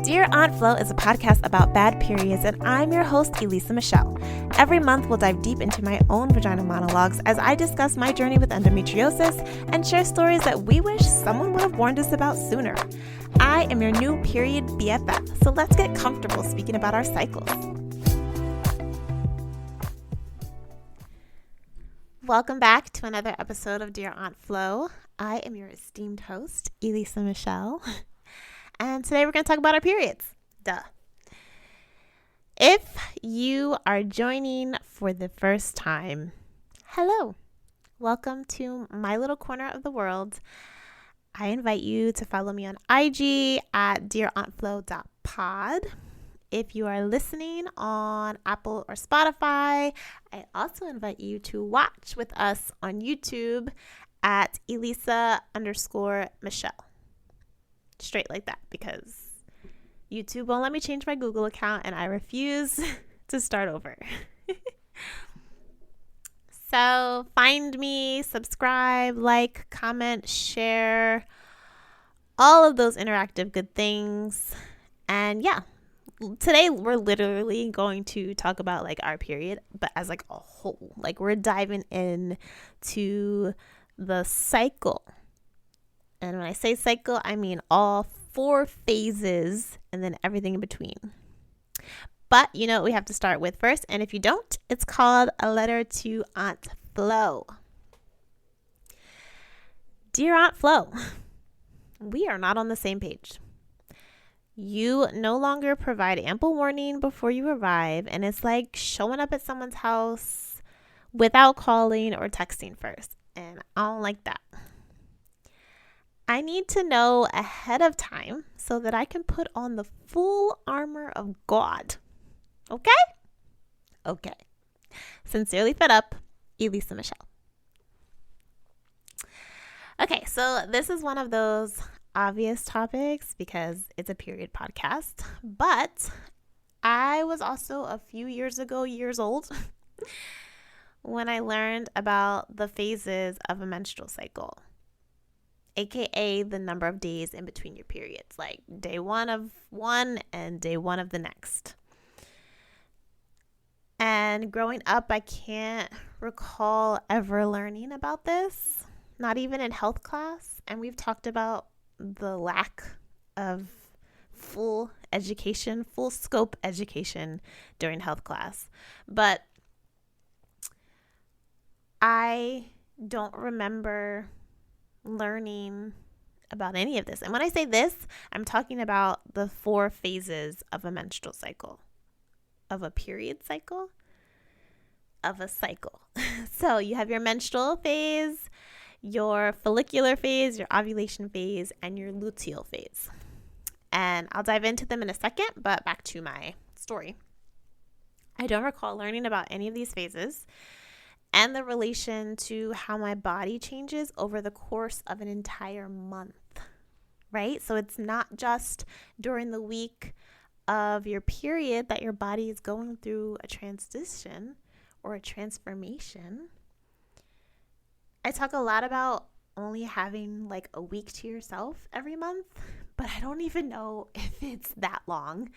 Dear Aunt Flo is a podcast about bad periods, and I'm your host, Elisa Michelle. Every month, we'll dive deep into my own vagina monologues as I discuss my journey with endometriosis and share stories that we wish someone would have warned us about sooner. I am your new period BFF, so let's get comfortable speaking about our cycles. Welcome back to another episode of Dear Aunt Flo. I am your esteemed host, Elisa Michelle. And today we're going to talk about our periods. Duh. If you are joining for the first time, hello. Welcome to my little corner of the world. I invite you to follow me on IG at dearauntflo.pod. If you are listening on Apple or Spotify, I also invite you to watch with us on YouTube at Elisa_Michelle. Straight like that, because YouTube won't let me change my Google account and I refuse to start over. So find me, subscribe, like, comment, share, all of those interactive good things. And yeah, today we're literally going to talk about like our period, but as like a whole. Like we're diving in to the cycle. And when I say cycle, I mean all 4 phases and then everything in between. But you know what we have to start with first. And if you don't, it's called A Letter to Aunt Flo. Dear Aunt Flo, we are not on the same page. You no longer provide ample warning before you arrive. And it's like showing up at someone's house without calling or texting first. And I don't like that. I need to know ahead of time so that I can put on the full armor of God. Okay? Okay. Sincerely fed up, Elisa Michelle. Okay, so this is one of those obvious topics because it's a period podcast, but I was also a few years old, when I learned about the phases of a menstrual cycle. AKA the number of days in between your periods, like day 1 of one and day 1 of the next. And growing up, I can't recall ever learning about this, not even in health class. And we've talked about the lack of full education, full scope education during health class. But I don't remember learning about any of this. And when I say this, I'm talking about the 4 phases of a menstrual cycle, of a period cycle, of a cycle. So you have your menstrual phase, your follicular phase, your ovulation phase, and your luteal phase. And I'll dive into them in a second, but back to my story. I don't recall learning about any of these phases and the relation to how my body changes over the course of an entire month, right? So it's not just during the week of your period that your body is going through a transition or a transformation. I talk a lot about only having like a week to yourself every month, but I don't even know if it's that long.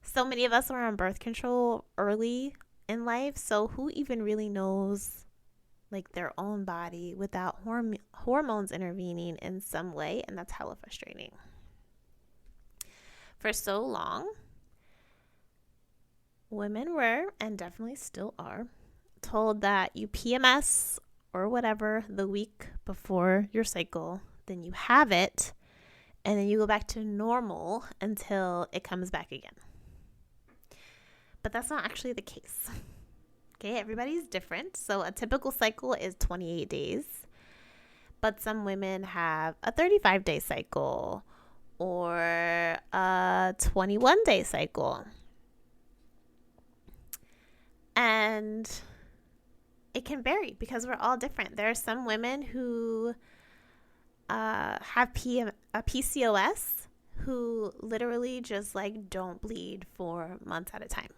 So many of us were on birth control early in life, so who even really knows like their own body without hormones intervening in some way? And that's hella frustrating. For so long, women were, and definitely still are, told that you PMS or whatever the week before your cycle, then you have it, and then you go back to normal until it comes back again. But that's not actually the case. Okay, everybody's different. So a typical cycle is 28 days. But some women have a 35-day cycle or a 21-day cycle. And it can vary because we're all different. There are some women who have a PCOS who literally just like don't bleed for months at a time.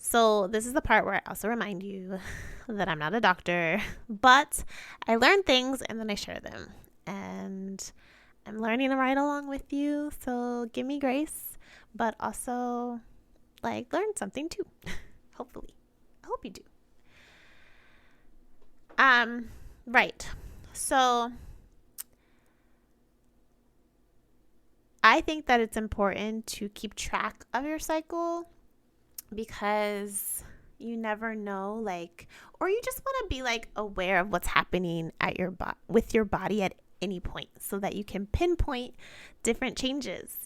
So this is the part where I also remind you that I'm not a doctor, but I learn things and then I share them. And I'm learning to ride along with you, so give me grace. but also like learn something too. Hopefully. I hope you do. Right. So I think that it's important to keep track of your cycle because you never know, like, or you just want to be like aware of what's happening at your with your body at any point so that you can pinpoint different changes.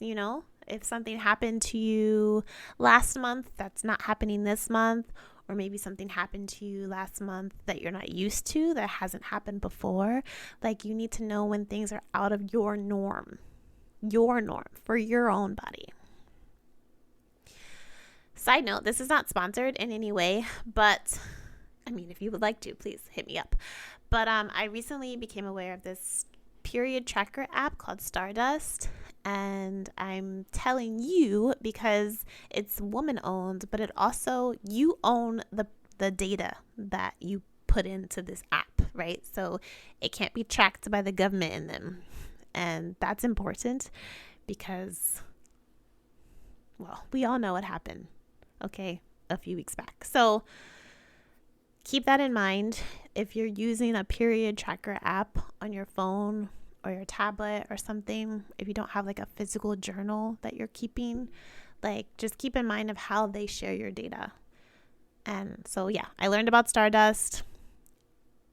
If something happened to you last month that's not happening this month, or maybe something happened to you last month that you're not used to, that hasn't happened before, like you need to know when things are out of your norm for your own body. Side note, this is not sponsored in any way, but I mean, if you would like to, please hit me up. But I recently became aware of this period tracker app called Stardust, and I'm telling you because it's woman owned, but it also, you own the data that you put into this app, right? So it can't be tracked by the government in them. And that's important because, well, we all know what happened, okay, a few weeks back. So keep that in mind. If you're using a period tracker app on your phone or your tablet or something, if you don't have like a physical journal that you're keeping, like just keep in mind of how they share your data. And so, yeah, I learned about Stardust.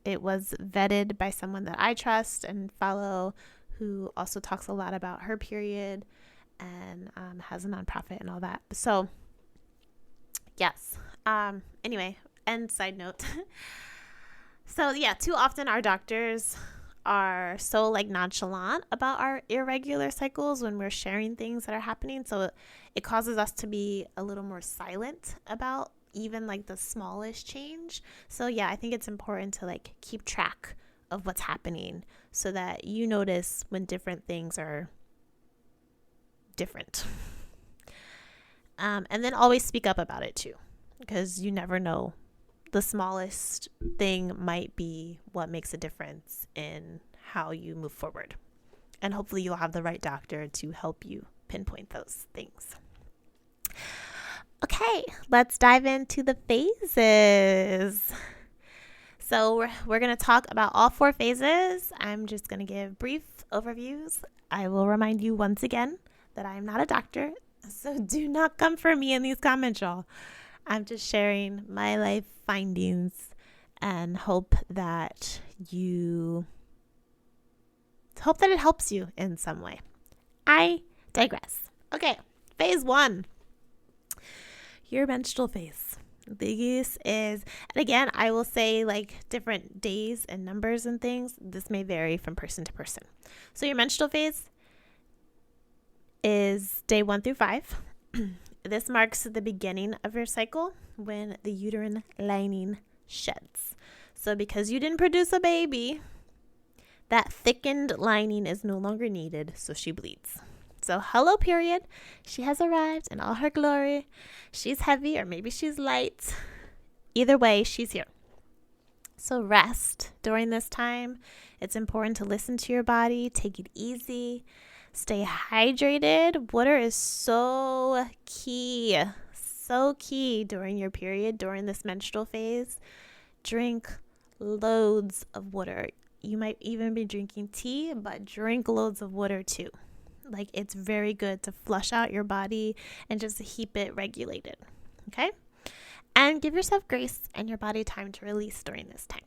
It was vetted by someone that I trust and follow, who also talks a lot about her period and has a nonprofit and all that. So, yes. Anyway, and side note. So, yeah, too often our doctors are so like nonchalant about our irregular cycles when we're sharing things that are happening. So it causes us to be a little more silent about even like the smallest change. So yeah, I think it's important to like keep track of what's happening so that you notice when different things are different. And then always speak up about it too, because you never know. The smallest thing might be what makes a difference in how you move forward. And hopefully you'll have the right doctor to help you pinpoint those things. Okay, let's dive into the phases. So we're going to talk about all 4 phases. I'm just going to give brief overviews. I will remind you once again that I am not a doctor, so do not come for me in these comments, y'all. I'm just sharing my life findings and hope that it helps you in some way. I digress. Okay, phase 1. Your menstrual phase. This is, and again, I will say like different days and numbers and things. This may vary from person to person. So your menstrual phase is day 1 through 5. This marks the beginning of your cycle when the uterine lining sheds. So because you didn't produce a baby, that thickened lining is no longer needed, so she bleeds. So hello, period. She has arrived in all her glory. She's heavy or maybe she's light. Either way, she's here. So rest during this time. It's important to listen to your body. Take it easy. Stay hydrated. Water is so key during your period, during this menstrual phase. Drink loads of water. You might even be drinking tea, but drink loads of water too. Like, it's very good to flush out your body and just keep it regulated. Okay? And give yourself grace and your body time to release during this time.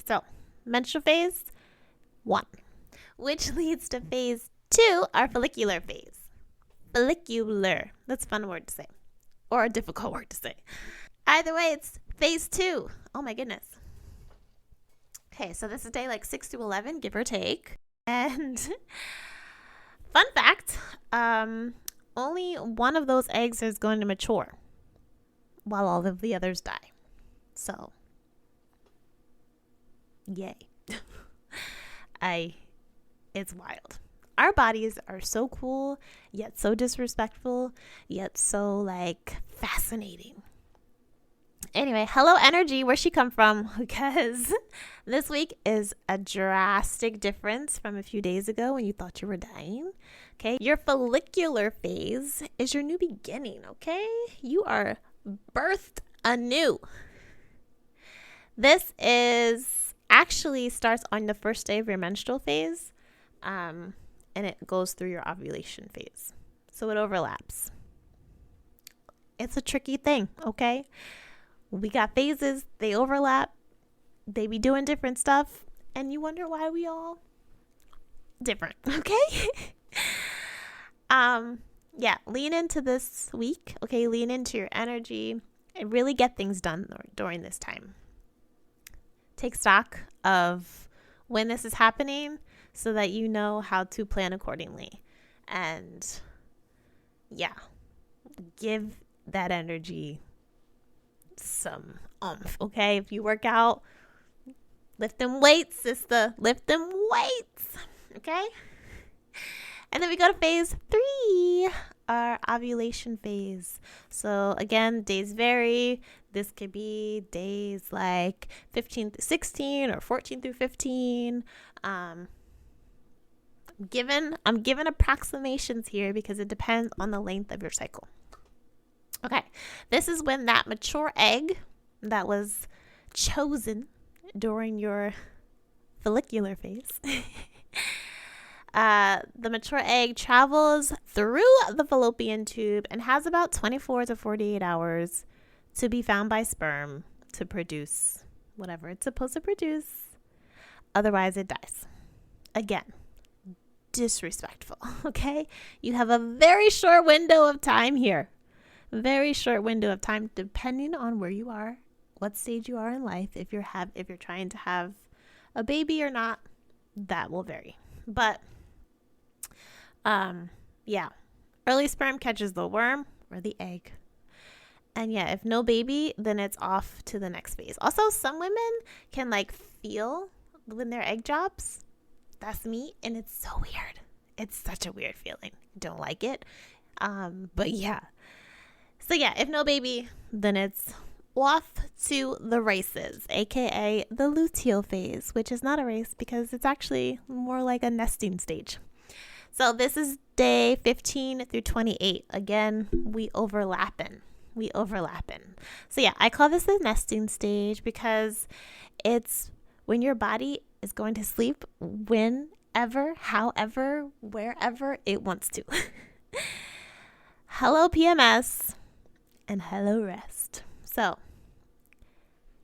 So, menstrual phase 1, which leads to phase 2, our follicular phase. Follicular. That's a fun word to say. Or a difficult word to say. Either way, it's phase 2. Oh my goodness. Okay, so this is day like 6 to 11, give or take. And fun fact, only one of those eggs is going to mature while all of the others die. So, yay. It's wild. Our bodies are so cool, yet so disrespectful, yet so like fascinating. Anyway, hello energy, where'd she come from? Because this week is a drastic difference from a few days ago when you thought you were dying. Okay, your follicular phase is your new beginning. Okay, you are birthed anew. This is actually starts on the first day of your menstrual phase, and it goes through your ovulation phase. So it overlaps. It's a tricky thing, okay? We got phases, they overlap, they be doing different stuff, and you wonder why we all different, okay? Yeah, lean into this week, okay? Lean into your energy and really get things done during this time. Take stock of when this is happening so that you know how to plan accordingly. And yeah, give that energy some oomph, okay? If you work out, lift them weights, sister. Lift them weights, okay? And then we go to phase 3, our ovulation phase. So again, days vary. This could be days like 15 through 16 or 14 through 15. I'm given approximations here because it depends on the length of your cycle. Okay, this is when that mature egg that was chosen during your follicular phase, the mature egg travels through the fallopian tube and has about 24 to 48 hours to be found by sperm to produce whatever it's supposed to produce. Otherwise, it dies. Again, disrespectful, okay? You have a very short window of time here. Very short window of time, depending on where you are, what stage you are in life. If you're trying to have a baby or not, that will vary. But yeah, early sperm catches the worm or the egg, and yeah, if no baby, then it's off to the next phase. Also, some women can like feel when their egg drops. That's me, and it's so weird. It's such a weird feeling. Don't like it. But yeah. So yeah, if no baby, then it's off to the races, aka the luteal phase, which is not a race because it's actually more like a nesting stage. So this is day 15 through 28. Again, we overlapping. So yeah, I call this the nesting stage because it's when your body is going to sleep whenever, however, wherever it wants to. Hello PMS. And hello rest. So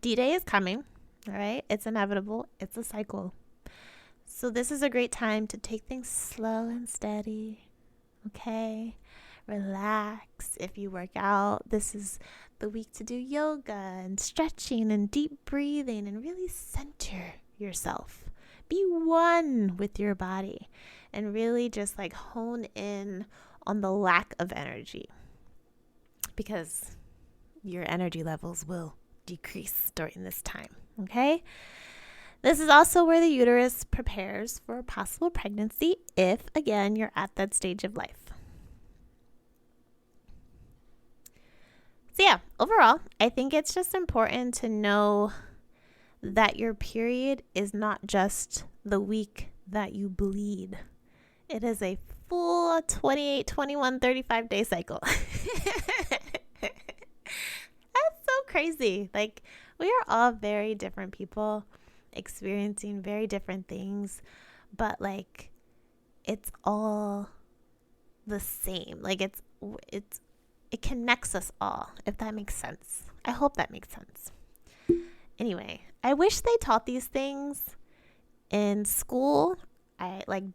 D-Day is coming, all right? It's inevitable. It's a cycle. So this is a great time to take things slow and steady, okay? Relax. If you work out, this is the week to do yoga and stretching and deep breathing and really center yourself. Be one with your body and really just like hone in on the lack of energy, because your energy levels will decrease during this time, okay? This is also where the uterus prepares for a possible pregnancy if, again, you're at that stage of life. So yeah, overall, I think it's just important to know that your period is not just the week that you bleed. It is a full 28, 21, 35 day cycle. That's so crazy. Like, we are all very different people experiencing very different things, but like it's all the same. Like it connects us all, if that makes sense. I hope that makes sense. Anyway, I wish they taught these things in school.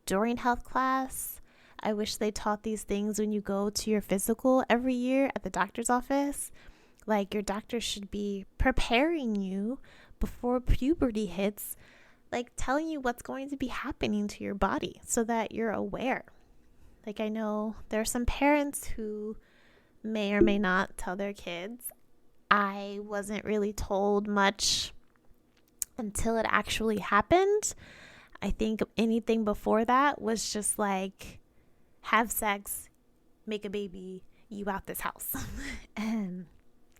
During health class. I wish they taught these things when you go to your physical every year at the doctor's office. Like, your doctor should be preparing you before puberty hits, like telling you what's going to be happening to your body so that you're aware. Like, I know there are some parents who may or may not tell their kids. I wasn't really told much until it actually happened. I think anything before that was just like, have sex, make a baby, you out this house. And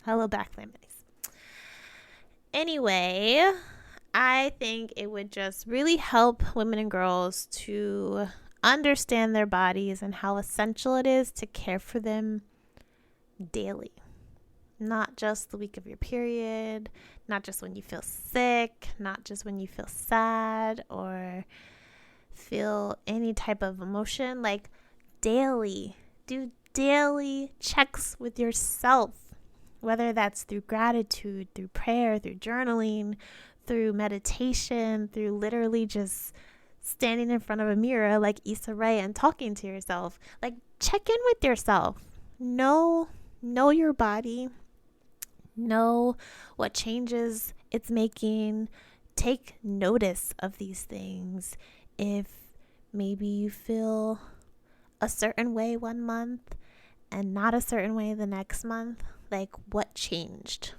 hello, back families. Anyway, I think it would just really help women and girls to understand their bodies and how essential it is to care for them daily. Not just the week of your period, not just when you feel sick, not just when you feel sad or feel any type of emotion, like daily. Do daily checks with yourself, whether that's through gratitude, through prayer, through journaling, through meditation, through literally just standing in front of a mirror like Issa Rae and talking to yourself. Like, check in with yourself. Know your body. Know what changes it's making. Take notice of these things. If maybe you feel a certain way one month and not a certain way the next month, like what changed?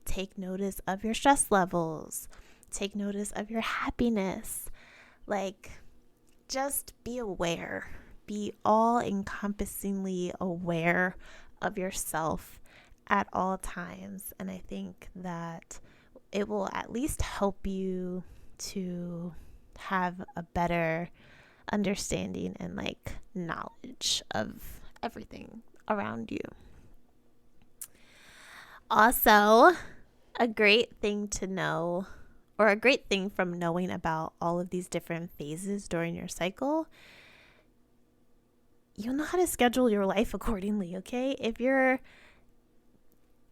Take notice of your stress levels. Take notice of your happiness. Like, just be aware. Be all-encompassingly aware of yourself at all times. And I think that it will at least help you to have a better understanding and knowledge of everything around you. Also, a great thing to know, or a great thing from knowing about all of these different phases during your cycle, you'll know how to schedule your life accordingly, okay? If you're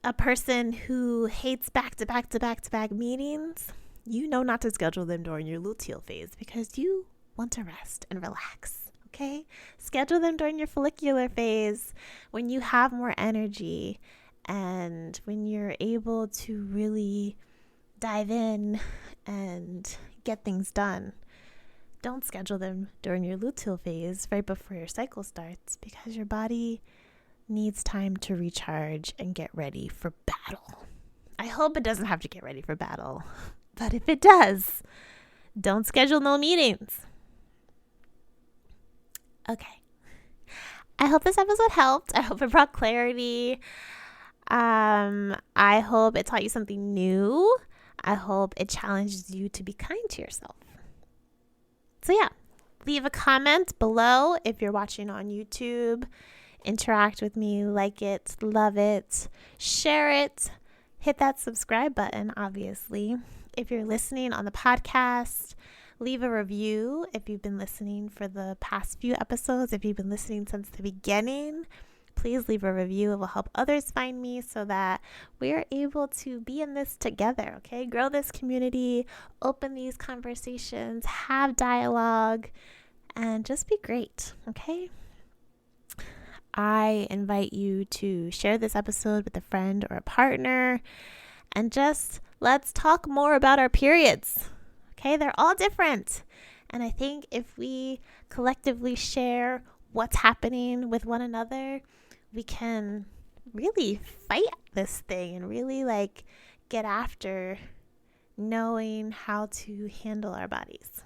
a person who hates back-to-back meetings, you know not to schedule them during your luteal phase because you want to rest and relax, okay? Schedule them during your follicular phase when you have more energy and when you're able to really dive in and get things done. Don't schedule them during your luteal phase right before your cycle starts because your body needs time to recharge and get ready for battle. I hope it doesn't have to get ready for battle, but if it does, don't schedule no meetings. Okay. I hope this episode helped. I hope it brought clarity. I hope it taught you something new. I hope it challenges you to be kind to yourself. So yeah, leave a comment below if you're watching on YouTube. Interact with me, like it, love it, share it, hit that subscribe button, obviously. If you're listening on the podcast, leave a review if you've been listening for the past few episodes. If you've been listening since the beginning, please leave a review. It will help others find me so that we are able to be in this together, okay? Grow this community, open these conversations, have dialogue, and just be great, okay? I invite you to share this episode with a friend or a partner and just let's talk more about our periods. Okay, they're all different. And I think if we collectively share what's happening with one another, we can really fight this thing and really get after knowing how to handle our bodies.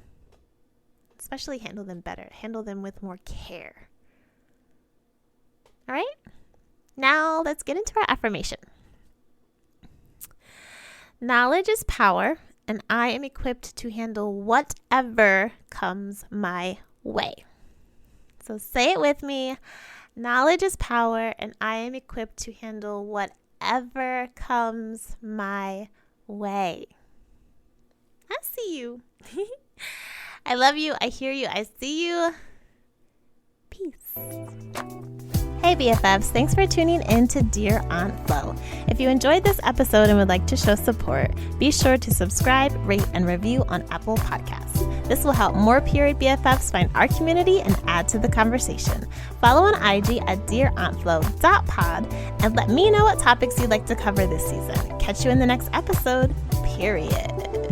Especially handle them better, handle them with more care. All right, now let's get into our affirmation. Knowledge is power, and I am equipped to handle whatever comes my way. So say it with me. Knowledge is power, and I am equipped to handle whatever comes my way. I see you. I love you. I hear you. I see you. Peace. Hey BFFs, thanks for tuning in to Dear Aunt Flo. If you enjoyed this episode and would like to show support, be sure to subscribe, rate, and review on Apple Podcasts. This will help more period BFFs find our community and add to the conversation. Follow on IG at dearauntflo.pod and let me know what topics you'd like to cover this season. Catch you in the next episode, period.